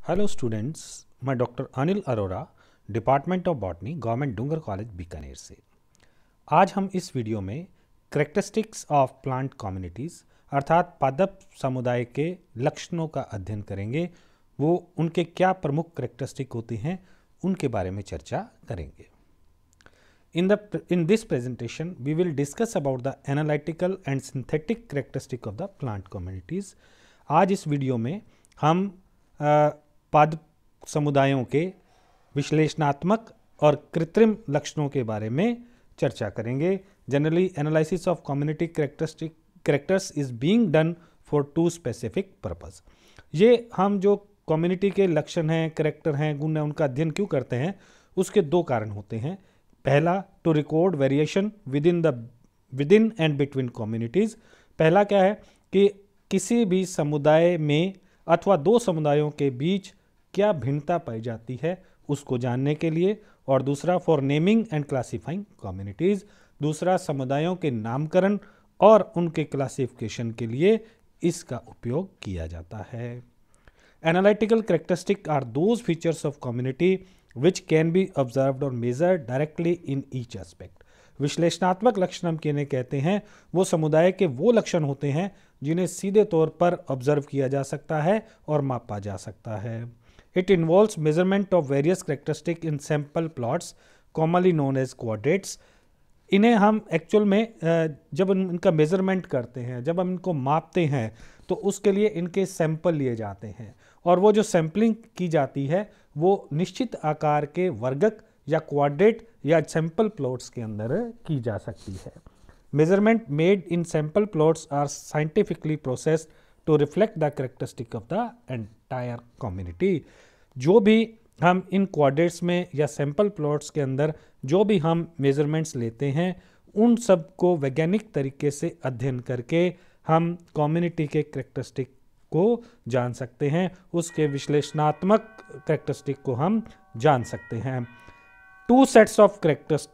Hello students, मैं doctor Anil Arora, department of botany, government Dungar college Bikaner से। आज हम इस वीडियो में करेक्टरिस्टिक्स ऑफ प्लांट कम्युनिटीज़ अर्थात पादप समुदाय के लक्षणों का अध्ययन करेंगे। वो उनके क्या प्रमुख करेक्टरिस्टिक होती हैं उनके बारे में चर्चा करेंगे। In this presentation, we will discuss about the analytical and synthetic characteristic of the plant communities. आज इस वीडियो में हम पादप समुदायों के विश्लेषणात्मक और कृत्रिम लक्षणों के बारे में चर्चा करेंगे। Generally analysis of community characters is being done for two specific purpose. ये हम जो कम्युनिटी के लक्षण हैं, कैरेक्टर हैं, गुण हैं, उनका अध्ययन क्यों करते हैं, उसके दो कारण होते हैं। पहला, to record variation within and between communities. पहला क्या है कि किसी भी समुदाय में अथवा दो समुदायों के बीच क्या भिन्नता पाई जाती है उसको जानने के लिए। और दूसरा, for naming and classifying communities. दूसरा, समुदायों के नामकरण और उनके क्लासिफिकेशन के लिए इसका उपयोग किया जाता है। Analytical characteristic are those features of community which can be observed or measured directly in each aspect। विश्लेषणात्मक लक्षण हम किन्हें कहते हैं, वो समुदाय के वो लक्षण होते हैं जिन्हें सीधे तौर पर ऑब्जर्व किया जा सकता है और मापा जा सकता है। It involves measurement of various characteristic in sample plots commonly known as quadrats. इन्हें हम एक्चुअल में जब इनका मेजरमेंट करते हैं, जब हम इनको मापते हैं, तो उसके लिए इनके सैंपल लिए जाते हैं और वो जो सैंपलिंग की जाती है वो निश्चित आकार के वर्गक या क्वाड्रेट या सैंपल प्लॉट्स के अंदर की जा सकती है। Measurement made in sample plots are scientifically processed to reflect the characteristic of the entire community. जो भी हम इन क्वाड्रेट्स में या सैंपल प्लॉट्स के अंदर जो भी हम मेजरमेंट्स लेते हैं, उन सब को वैज्ञानिक तरीके से अध्ययन करके हम कम्युनिटी के कैरेक्टरिस्टिक को जान सकते हैं, उसके विश्लेषणात्मक कैरेक्टरिस्टिक को हम जान सकते हैं। टू सेट्स ऑफ कैरेक्टर्स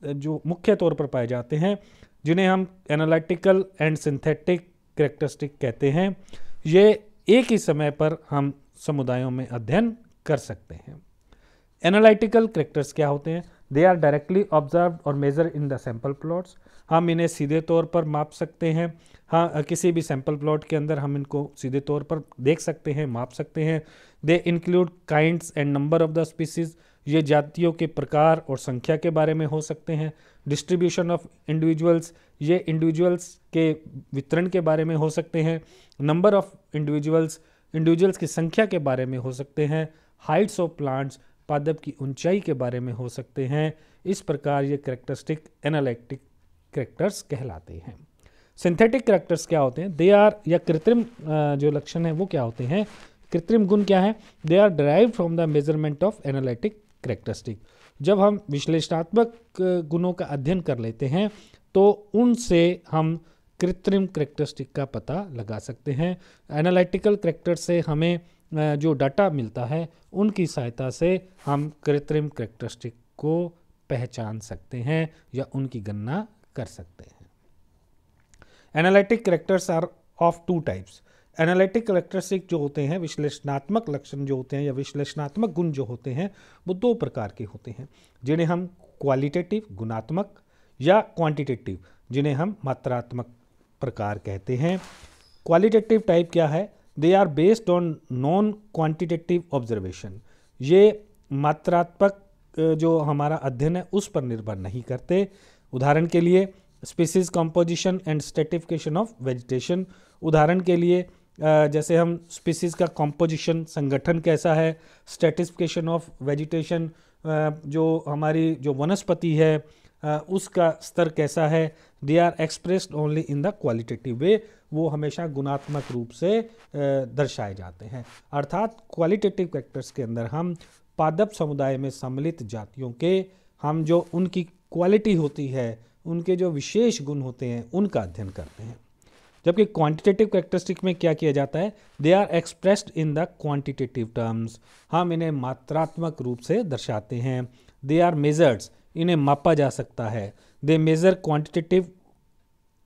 जो मुख्य तौर पर पाए जाते हैं, जिन्हें हम एनालिटिकल एंड सिंथेटिक कैरेक्टरिस्टिक कहते हैं, ये एक ही समय पर हम समुदायों में अध्ययन कर सकते हैं। एनालिटिकल कैरेक्टर्स क्या होते हैं? दे आर डायरेक्टली ऑब्जर्व्ड और measure in the sample plots. हम इन्हें सीधे तौर पर माप सकते हैं। हाँ, किसी भी सैंपल प्लॉट के अंदर हम इनको सीधे तौर पर देख सकते हैं, माप सकते हैं। They include kinds and number of the species. ये जातियों के प्रकार और संख्या के बारे में हो सकते हैं। डिस्ट्रीब्यूशन ऑफ इंडिविजुअल्स, ये इंडिविजुअल्स के वितरण के बारे में हो सकते हैं। नंबर ऑफ इंडिविजुअल्स की संख्या के बारे में हो सकते हैं। हाइट्स ऑफ प्लांट्स, पादप की ऊंचाई के बारे में हो सकते हैं। इस प्रकार ये कैरेक्टरिस्टिक एनालिटिक कैरेक्टर्स कहलाते हैं। सिंथेटिक कैरेक्टर्स क्या होते हैं? दे आर, या कृत्रिम जो लक्षण है वो क्या होते हैं? कृत्रिम गुण क्या है? They are derived from the measurement of analytic characteristic. जब हम विश्लेषणात्मक गुणों का अध्ययन कर लेते हैं तो उनसे हम कृत्रिम कैरेक्टरिस्टिक का पता लगा सकते हैं। एनालिटिकल कैरेक्टर से हमें जो डाटा मिलता है उनकी सहायता से हम कृत्रिम कैरेक्टरिस्टिक को पहचान सकते हैं या उनकी गणना कर सकते हैं। Analytic characters are of two types. Analytic characteristic जो होते हैं, विश्लेषणात्मक लक्षण जो होते हैं या विश्लेषणात्मक गुण जो होते हैं, वो दो प्रकार के होते हैं, जिन्हें हम क्वालिटेटिव गुणात्मक या क्वांटिटेटिव जिन्हें हम मात्रात्मक प्रकार कहते हैं। क्वालिटेटिव टाइप क्या है? They are based on non quantitative observation. ये मात्रात्मक जो हमारा अध्ययन है उस पर निर्भर नहीं करते। उदाहरण के लिए species composition and stratification of vegetation. उदाहरण के लिए जैसे हम स्पीसीज का कंपोजिशन, संगठन कैसा है, स्ट्रेटिफिकेशन ऑफ वेजिटेशन, जो हमारी जो वनस्पति है उसका स्तर कैसा है, they are expressed only in the qualitative way. वो हमेशा गुणात्मक रूप से दर्शाए जाते हैं। अर्थात क्वालिटेटिव कैरेक्टर्स के अंदर हम पादप समुदाय में सम्मिलित जातियों के हम जो उनकी क्वालिटी होती है, उनके जो विशेष गुण होते हैं, उनका अध्ययन करते हैं। जबकि क्वांटिटेटिव कैरेक्टरिस्टिक में क्या किया जाता है? They are expressed in the quantitative terms. हम इन्हें मात्रात्मक रूप से दर्शाते हैं। दे आर मेजर्ड्स, इन्हें मापा जा सकता है। They measure quantitative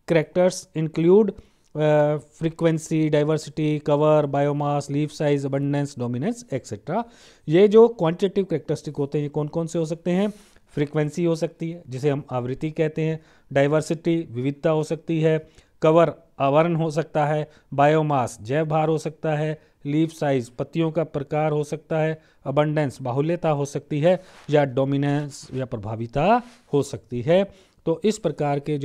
characters include frequency, diversity, cover, biomass, leaf size, abundance, dominance etcetera. ये जो क्वांटिटेटिव कैरेक्टरिस्टिक होते हैं ये कौन कौन से हो सकते हैं? फ्रीक्वेंसी हो सकती है जिसे हम आवृत्ति कहते हैं, डाइवर्सिटी विविधता हो सकती है, कवर आवरण हो सकता है, बायोमास जैव भार हो सकता है, लीफ साइज पत्तियों का प्रकार हो सकता है, अबंडेंस बाहुल्यता हो सकती है, या डोमिनेंस या प्रभाविता हो सकती है। तो इस प्रकार के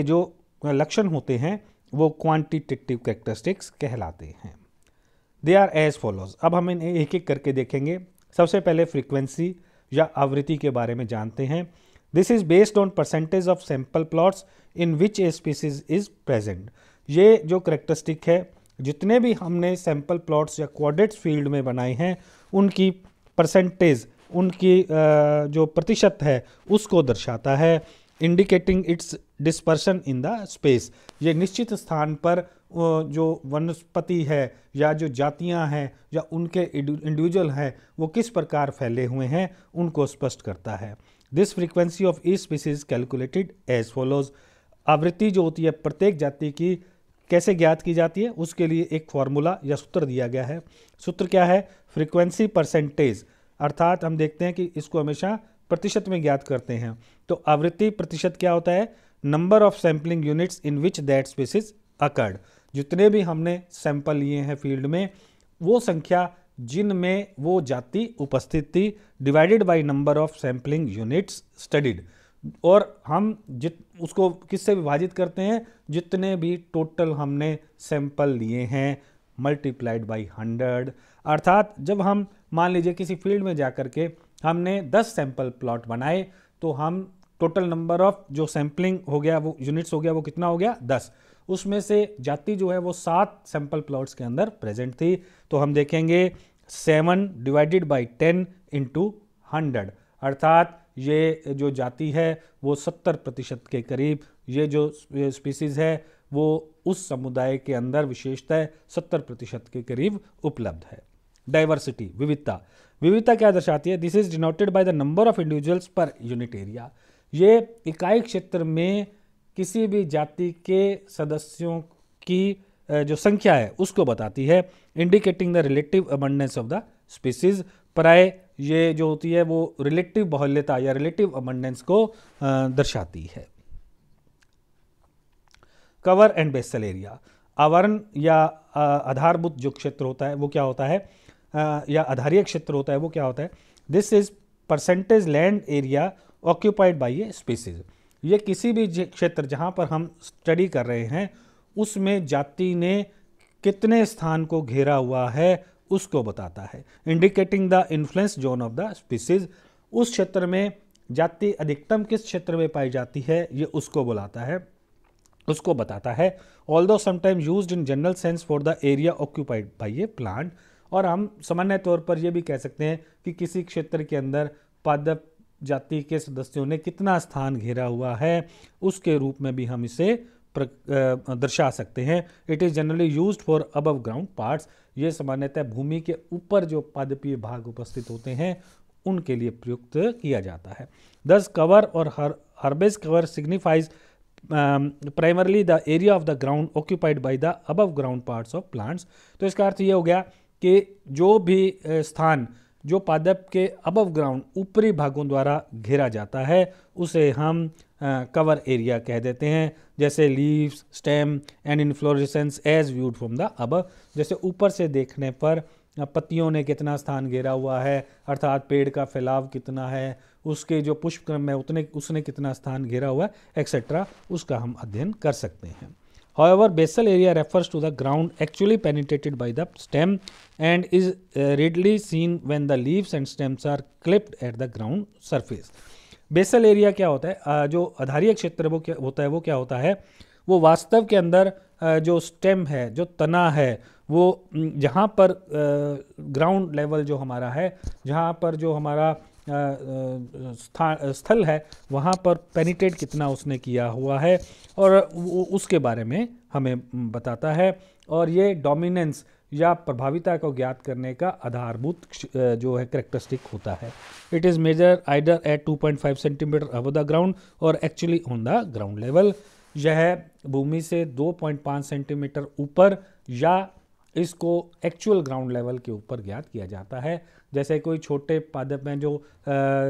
जो लक्षण होते हैं वो क्वांटिटेटिव कैरेक्टरिस्टिक्स कहलाते हैं। They are as follows. अब हम इन्हें एक एक करके देखेंगे। सबसे पहले फ्रीक्वेंसी या आवृत्ति के बारे में जानते हैं। This is based on percentage of sample plots in which A species is present. ये जो कैरेक्टरिस्टिक है, जितने भी हमने सैंपल प्लॉट्स या कोऑर्डिनेट्स फील्ड में बनाए हैं उनकी परसेंटेज, उनकी जो प्रतिशत है उसको दर्शाता है। Indicating it's dispersion in the space. ये निश्चित स्थान पर जो वनस्पति है या जो जातियां हैं या उनके इंडिविजुअल हैं वो किस प्रकार फैले हुए हैं उनको स्पष्ट करता है। This frequency of each species calculated as follows. आवृत्ति जो होती है प्रत्येक जाति की कैसे ज्ञात की जाती है उसके लिए एक फॉर्मूला या सूत्र दिया गया है। सूत्र क्या है? फ्रीक्वेंसी परसेंटेज, अर्थात हम देखते हैं कि इसको हमेशा प्रतिशत में ज्ञात करते हैं। तो आवृत्ति प्रतिशत क्या होता है? Number of sampling units in which that species occurred. जितने भी हमने सैंपल लिए हैं फील्ड में वो संख्या जिनमें वो जाति उपस्थित थी, divided by number of sampling units studied. और हम उसको किससे विभाजित करते हैं? जितने भी टोटल हमने सैंपल लिए हैं मल्टीप्लाइड बाई 100। अर्थात जब हम मान लीजिए किसी फील्ड में जाकर के हमने 10 सैंपल प्लॉट बनाए तो हम टोटल नंबर ऑफ जो सैंपलिंग हो गया वो यूनिट्स हो गया वो कितना हो गया? 10। उसमें से जाति जो है वो 7 सैंपल प्लॉट्स के अंदर प्रेजेंट थी। तो हम देखेंगे 7 डिवाइडेड बाई 10 इंटू 100, अर्थात ये जो जाति है वो 70% के करीब, ये जो स्पीसीज है वो उस समुदाय के अंदर विशेषतः 70% के करीब उपलब्ध है। डाइवर्सिटी विविधता। विविधता क्या दर्शाती है? This is denoted by the number of individuals पर यूनिट एरिया। ये इकाई क्षेत्र में किसी भी जाति के सदस्यों की जो संख्या है उसको बताती है। Indicating the relative abundance of the species. प्राय ये जो होती है वो रिलेटिव बाहुल्यता या रिलेटिव अबंडेंस को दर्शाती है। Cover and basal area. आवरण या आधारभूत जो क्षेत्र होता है वो क्या होता है, या आधारीय क्षेत्र होता है वो क्या होता है? This is percentage land area occupied by a species. ये किसी भी क्षेत्र जहाँ पर हम स्टडी कर रहे हैं उसमें जाति ने कितने स्थान को घेरा हुआ है उसको बताता है। Indicating the influence zone of the species. उस क्षेत्र में जाति अधिकतम किस क्षेत्र में पाई जाती है ये उसको बताता है। Although sometime used in general sense for the area occupied by A plant. और हम सामान्य तौर पर यह भी कह सकते हैं कि किसी क्षेत्र के अंदर पादप जाति के सदस्यों ने कितना स्थान घेरा हुआ है उसके रूप में भी हम इसे दर्शा सकते हैं। It is generally used for above ground parts. ये सामान्यतः भूमि के ऊपर जो पादपीय भाग उपस्थित होते हैं उनके लिए प्रयुक्त किया जाता है। दस कवर और herbage cover signifies primarily the area of the ground occupied by the above ground parts of plants. तो इसका अर्थ ये हो गया कि जो भी स्थान जो पादप के अबव ग्राउंड ऊपरी भागों द्वारा घेरा जाता है उसे हम कवर एरिया कह देते हैं। जैसे leaves, stem and inflorescence as viewed from the above. जैसे ऊपर से देखने पर पत्तियों ने कितना स्थान घेरा हुआ है, अर्थात पेड़ का फैलाव कितना है, उसके जो पुष्पक्रम है उसने कितना स्थान घेरा हुआ है एक्सेट्रा, उसका हम अध्ययन कर सकते हैं। However, basal area refers to the ground actually penetrated by the stem and is readily seen when the leaves and stems are clipped at the ground surface. Basal area क्या होता है? जो आधारीय क्षेत्र वो क्या होता है? वो वास्तव के अंदर जो स्टेम है, जो तना है, वो जहाँ पर ग्राउंड लेवल जो हमारा है, जहाँ पर जो हमारा स्थल है वहाँ पर पेनिट्रेट कितना उसने किया हुआ है और उसके बारे में हमें बताता है। और ये डोमिनेंस या प्रभाविता को ज्ञात करने का आधारभूत जो है करेक्टरिस्टिक होता है। It is measure either at 2.5 centimetre above the ground और actually on the ground level. यह भूमि से 2.5 सेंटीमीटर ऊपर या इसको एक्चुअल ग्राउंड लेवल के ऊपर ज्ञात किया जाता है। जैसे कोई छोटे पादप हैं जो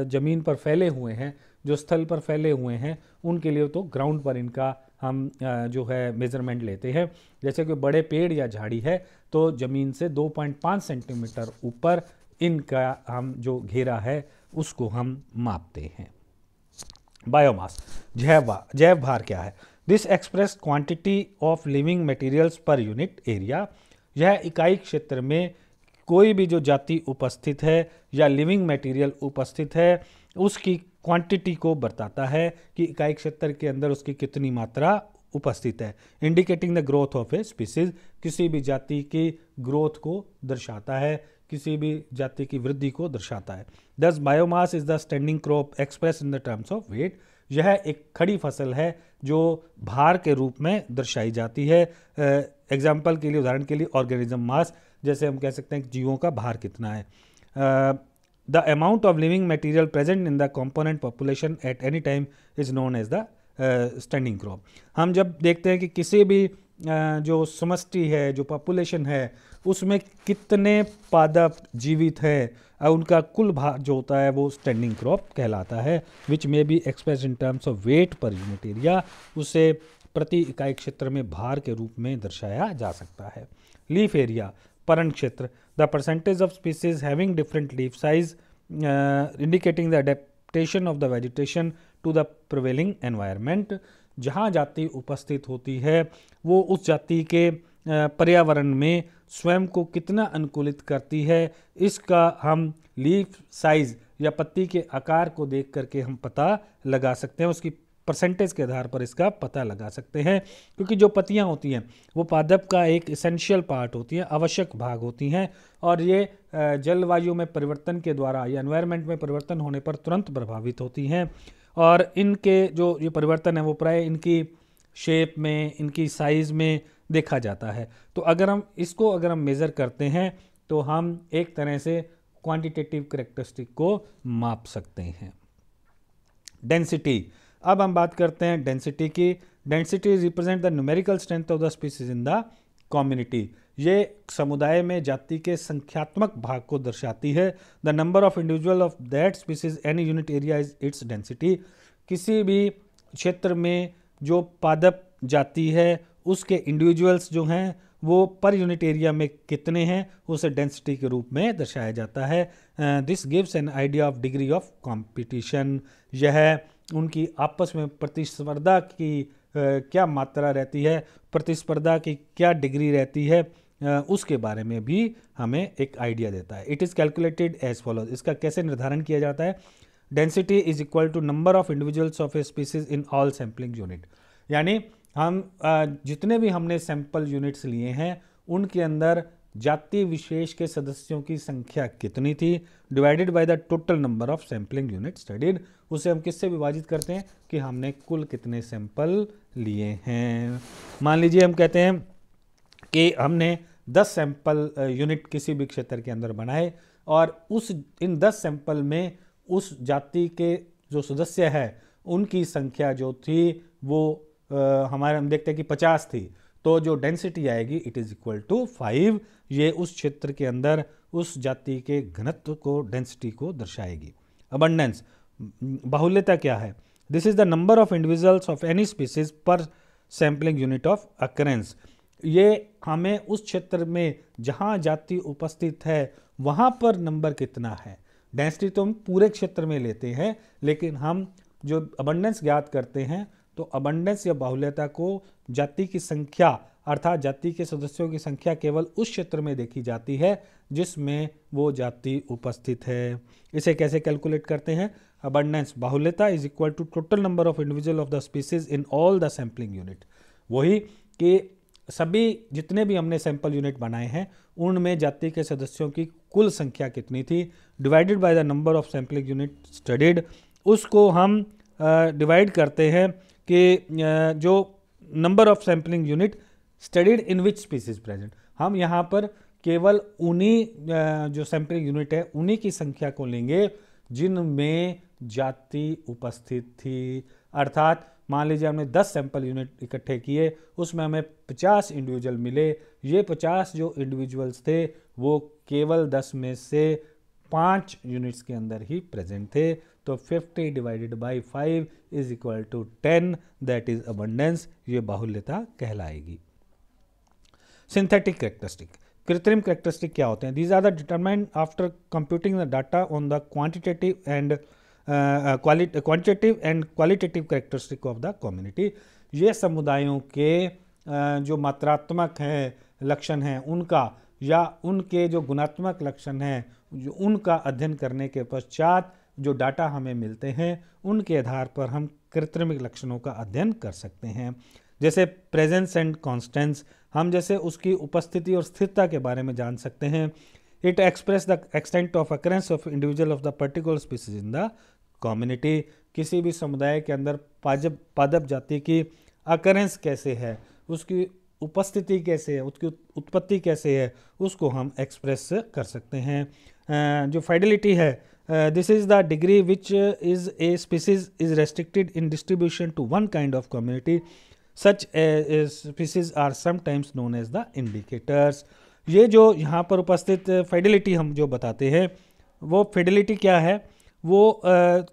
ज़मीन पर फैले हुए हैं, जो स्थल पर फैले हुए हैं, उनके लिए तो ग्राउंड पर इनका हम जो है मेज़रमेंट लेते हैं। जैसे कोई बड़े पेड़ या झाड़ी है तो ज़मीन से 2.5 सेंटीमीटर ऊपर इनका हम जो घेरा है उसको हम मापते हैं। बायोमास, जैव भार क्या है? This express quantity of living materials पर यूनिट एरिया। यह इकाई क्षेत्र में कोई भी जो जाति उपस्थित है या लिविंग मटेरियल उपस्थित है उसकी क्वांटिटी को बताता है कि इकाई क्षेत्र के अंदर उसकी कितनी मात्रा उपस्थित है। Indicating the growth of a species, किसी भी जाति की ग्रोथ को दर्शाता है, किसी भी जाति की वृद्धि को दर्शाता है। This biomass is the standing crop express in the terms of weight. यह एक खड़ी फसल है जो भार के रूप में दर्शाई जाती है। एग्जाम्पल के लिए, उदाहरण के लिए ऑर्गेनिज्म मास, जैसे हम कह सकते हैं कि जीवों का भार कितना है। The amount of living material present in the component population at any time is known as the standing crop. हम जब देखते हैं कि किसी भी जो समष्टि है, जो पॉपुलेशन है, उसमें कितने पादप जीवित है, उनका कुल भार जो होता है वो स्टैंडिंग क्रॉप कहलाता है। Which may be express in terms of weight per unit area, उसे प्रति इकाई क्षेत्र में भार के रूप में दर्शाया जा सकता है। लीफ एरिया, परण क्षेत्र, the percentage of species having different leaf size indicating the adaptation of the vegetation to the prevailing environment. जहाँ जाति उपस्थित होती है वो उस जाति के पर्यावरण में स्वयं को कितना अनुकूलित करती है, इसका हम लीफ साइज या पत्ती के आकार को देख करके हम पता लगा सकते हैं। उसकी परसेंटेज के आधार पर इसका पता लगा सकते हैं, क्योंकि जो पत्तियां होती हैं वो पादप का एक इसेंशियल पार्ट होती हैं, आवश्यक भाग होती हैं, और ये जलवायु में परिवर्तन के द्वारा या एनवायरनमेंट में परिवर्तन होने पर तुरंत प्रभावित होती हैं। और इनके जो ये परिवर्तन है वो प्राय इनकी शेप में, इनकी साइज़ में देखा जाता है। तो अगर हम मेज़र करते हैं तो हम एक तरह से क्वांटिटेटिव कैरेक्टरिस्टिक को माप सकते हैं। डेंसिटी, अब हम बात करते हैं डेंसिटी की। Density represent the numerical strength of the species in the community. ये समुदाय में जाति के संख्यात्मक भाग को दर्शाती है। The number of individual of that species any unit area is its density. किसी भी क्षेत्र में जो पादप जाति है उसके इंडिविजुअल्स जो हैं वो पर यूनिट एरिया में कितने हैं उसे डेंसिटी के रूप में दर्शाया जाता है। This gives an idea of degree of competition. यह उनकी आपस में प्रतिस्पर्धा की क्या मात्रा रहती है, प्रतिस्पर्धा की क्या डिग्री रहती है, उसके बारे में भी हमें एक आइडिया देता है। It is calculated as follows. इसका कैसे निर्धारण किया जाता है? Density is equal to number of individuals of a species in all sampling unit. यानी हम जितने भी हमने सैंपल यूनिट्स लिए हैं उनके अंदर जाति विशेष के सदस्यों की संख्या कितनी थी divided by the total number of sampling unit studied. उसे हम किससे विभाजित करते हैं कि हमने कुल कितने सैंपल लिए हैं। मान लीजिए हम कहते हैं कि हमने 10 सैंपल यूनिट किसी भी क्षेत्र के अंदर बनाए और इन 10 सैंपल में उस जाति के जो सदस्य है उनकी संख्या जो थी वो हम देखते हैं कि 50 थी, तो जो डेंसिटी आएगी इट इज़ इक्वल टू 5। ये उस क्षेत्र के अंदर उस जाति के घनत्व को, डेंसिटी को दर्शाएगी। अबंडेंस, बाहुल्यता क्या है? This is the number of individuals of any species पर सैम्पलिंग यूनिट ऑफ अकरेंस। ये हमें उस क्षेत्र में जहाँ जाति उपस्थित है वहाँ पर नंबर कितना है। डेंसिटी तो हम पूरे क्षेत्र में लेते हैं, लेकिन हम जो अबंडेंस ज्ञात करते हैं तो अबंडेंस या बाहुल्यता को जाति की संख्या अर्थात जाति के सदस्यों की संख्या केवल उस क्षेत्र में देखी जाती है जिसमें वो जाति उपस्थित है। इसे कैसे कैलकुलेट करते हैं? अबंडेंस, बाहुल्यता is equal to total number of individual of the species in all the sampling unit. वही कि सभी जितने भी हमने सैंपल यूनिट बनाए हैं उनमें जाति के सदस्यों की कुल संख्या कितनी थी divided by the number of sampling unit studied. उसको हम डिवाइड करते हैं कि जो number of sampling unit studied in which species present. हम यहाँ पर केवल उन्हीं जो सैंपलिंग यूनिट है उन्हीं की संख्या को लेंगे जिनमें जाति उपस्थित थी। अर्थात मान लीजिए हमने 10 सैंपल यूनिट इकट्ठे किए, उसमें हमें 50 इंडिविजुअल मिले। ये 50 जो इंडिविजुअल्स थे वो केवल 10 में से 5 यूनिट्स के अंदर ही प्रेजेंट थे। तो 50 divided by 5 is equal to 10, that is abundance, ये बाहुल्यता कहलाएगी। सिंथेटिक कैरेक्टरिस्टिक, कृत्रिम कैरेक्टरिस्टिक क्या होते हैं? These are the determined after computing the data on the quantitative and qualitative characteristic of the community. ये समुदायों के जो मात्रात्मक हैं लक्षण हैं उनका या उनके जो गुणात्मक लक्षण हैं जो उनका अध्ययन करने के पश्चात जो डाटा हमें मिलते हैं उनके आधार पर हम कृत्रिम लक्षणों का अध्ययन कर सकते हैं। जैसे प्रेजेंस एंड कॉन्स्टेंस, हम जैसे उसकी उपस्थिति और स्थिरता के बारे में जान सकते हैं। It express the extent of occurrence of individual of the particular species in the community. किसी भी समुदाय के अंदर पादप जाति की अकरेंस कैसे है, उसकी उपस्थिति कैसे है, उसकी उत्पत्ति कैसे है, उसको हम एक्सप्रेस कर सकते हैं। जो फाइडेलिटी है, this is the degree which is a species is restricted in distribution to one kind of community, such species are sometimes known as the indicators. ये जो यहाँ पर उपस्थित फाइडेलिटी हम जो बताते हैं, वो फाइडेलिटी क्या है? वो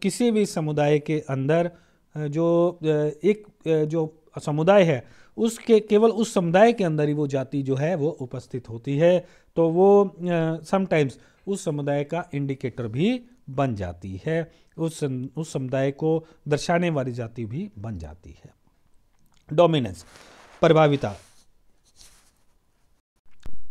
किसी भी समुदाय के अंदर जो एक जो समुदाय है उसके केवल उस समुदाय के अंदर ही वो जाति जो है वो उपस्थित होती है, तो वो समटाइम्स उस समुदाय का इंडिकेटर भी बन जाती है, उस समुदाय को दर्शाने वाली जाति भी बन जाती है। डोमिनेंस, प्रभाविता।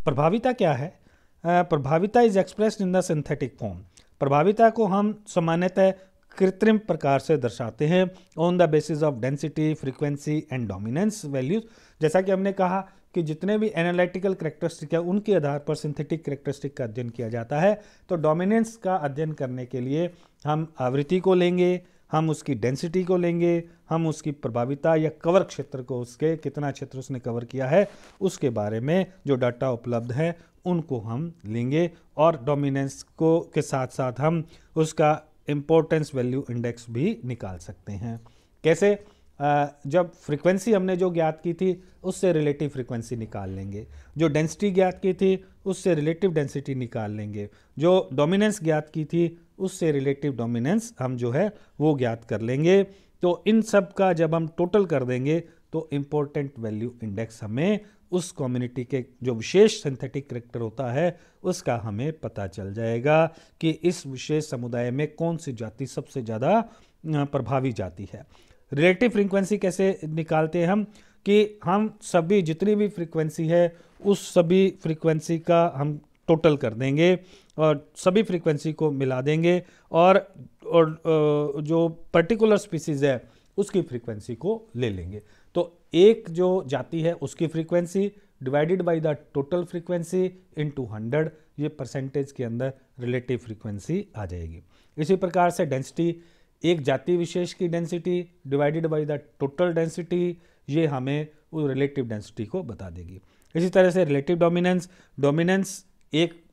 प्रभाविता क्या है? प्रभाविता is expressed in the synthetic form. प्रभाविता को हम सामान्यतः कृत्रिम प्रकार से दर्शाते हैं on the basis of density, frequency and dominance values. जैसा कि हमने कहा कि जितने भी एनालिटिकल कैरेक्टरिस्टिक है उनके आधार पर सिंथेटिक कैरेक्टरिस्टिक का अध्ययन किया जाता है। तो डोमिनेंस का अध्ययन करने के लिए हम आवृत्ति को लेंगे, हम उसकी डेंसिटी को लेंगे, हम उसकी प्रभाविता या कवर क्षेत्र को, उसके कितना क्षेत्र उसने कवर किया है उसके बारे में जो डाटा उपलब्ध है उनको हम लेंगे, और डोमिनेंस को के साथ साथ हम उसका इम्पोर्टेंस वैल्यू इंडेक्स भी निकाल सकते हैं। कैसे? जब फ्रीक्वेंसी हमने जो ज्ञात की थी उससे रिलेटिव फ्रीक्वेंसी निकाल लेंगे, जो डेंसिटी ज्ञात की थी उससे रिलेटिव डेंसिटी निकाल लेंगे, जो डोमिनेंस ज्ञात की थी उससे रिलेटिव डोमिनेंस हम जो है वो ज्ञात कर लेंगे। तो इन सब का जब हम टोटल कर देंगे तो इम्पोर्टेंट वैल्यू इंडेक्स हमें उस कम्युनिटी के जो विशेष सिंथेटिक कैरेक्टर होता है उसका हमें पता चल जाएगा कि इस विशेष समुदाय में कौन सी जाति सबसे ज़्यादा प्रभावी जाति है। रिलेटिव फ्रीक्वेंसी कैसे निकालते हैं हम? कि हम सभी जितनी भी फ्रीक्वेंसी है उस सभी फ्रीक्वेंसी का हम टोटल कर देंगे और सभी फ्रीक्वेंसी को मिला देंगे और जो पर्टिकुलर स्पीसीज है उसकी फ्रीक्वेंसी को ले लेंगे। तो एक जो जाति है उसकी frequency divided by the total frequency into 100, ये परसेंटेज के अंदर रिलेटिव फ्रीक्वेंसी आ जाएगी। इसी प्रकार से डेंसिटी, एक जाति विशेष की density divided by the total density, ये हमें उस रिलेटिव डेंसिटी को बता देगी। इसी तरह से रिलेटिव डोमिनेंस, डोमिनेंस एक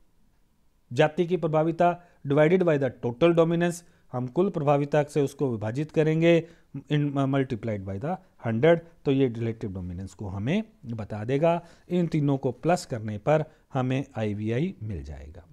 जाति की प्रभाविता divided by the total dominance, हम कुल प्रभाविता से उसको विभाजित करेंगे इन मल्टीप्लाइड बाय द 100, तो ये रिलेटिव डोमिनेंस को हमें बता देगा। इन तीनों को प्लस करने पर हमें IVI मिल जाएगा।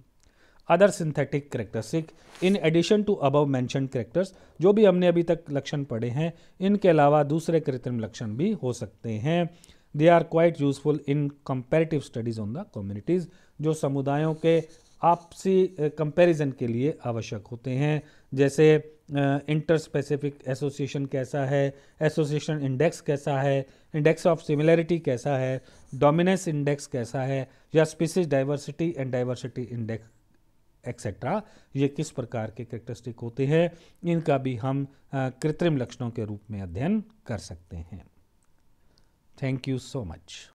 Other synthetic characteristic, in addition to above mentioned characters, जो भी हमने अभी तक लक्षण पढ़े हैं इनके अलावा दूसरे कृत्रिम लक्षण भी हो सकते हैं। They are quite useful in comparative studies on the communities, जो समुदायों के आपसी कंपैरिजन के लिए आवश्यक होते हैं। जैसे इंटर स्पेसिफिक एसोसिएशन कैसा है, एसोसिएशन इंडेक्स कैसा है, इंडेक्स ऑफ सिमिलैरिटी कैसा है, डोमिनेंस इंडेक्स कैसा है, या species diversity and diversity index etcetera, ये किस प्रकार के कैरेक्टरिस्टिक होते हैं, इनका भी हम कृत्रिम लक्षणों के रूप में अध्ययन कर सकते हैं। Thank you so much.